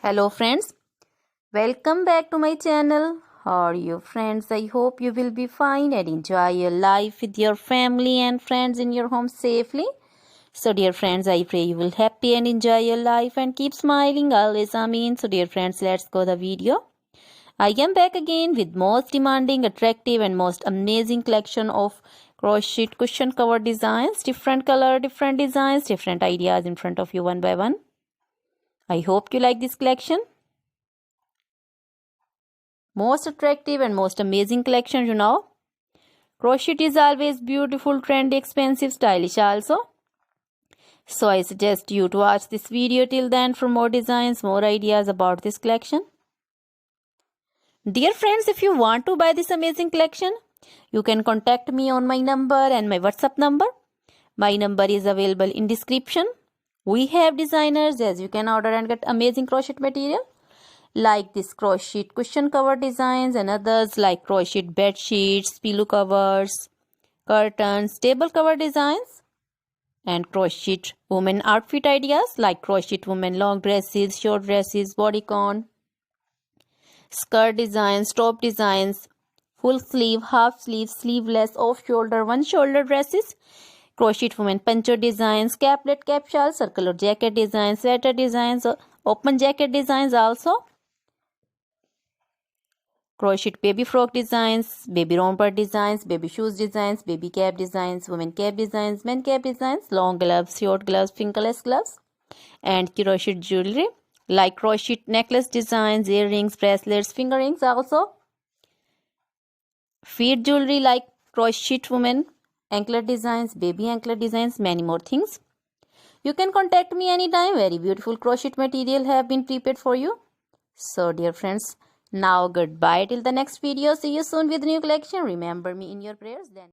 Hello friends, welcome back to my channel. How are you friends? I hope you will be fine and enjoy your life with your family and friends in your home safely. So dear friends, I pray you will happy and enjoy your life and keep smiling always. Amen. So dear friends, let's go the video. I am back again with most demanding, attractive and most amazing collection of crochet cushion cover designs. Different color, different designs, different ideas in front of you one by one. I hope you like this collection. Most attractive and most amazing collection, you know. Crochet is always beautiful, trendy, expensive, stylish also. So I suggest you to watch this video till then for more designs, more ideas about this collection. Dear friends, if you want to buy this amazing collection, you can contact me on my number and my WhatsApp number. My number is available in description. We have designers as you can order and get amazing crochet material. Like this crochet cushion cover designs and others like crochet bed sheets, pillow covers, curtains, table cover designs, and crochet women outfit ideas like crochet women long dresses, short dresses, bodycon, skirt designs, top designs, full sleeve, half sleeve, sleeveless, off shoulder, one shoulder dresses, crochet women poncho designs, caplet, cap shawl, circular jacket designs, sweater designs, open jacket designs also. Crochet baby frock designs, baby romper designs, baby shoes designs, baby cap designs, women cap designs, men cap designs, long gloves, short gloves, fingerless gloves, and crochet jewelry like crochet necklace designs, earrings, bracelets, finger rings also. Feet jewelry like crochet women anklet designs, baby anklet designs, many more things. You can contact me anytime. Very beautiful crochet material have been prepared for you. So dear friends, now goodbye till the next video. See you soon with new collection. Remember me in your prayers then.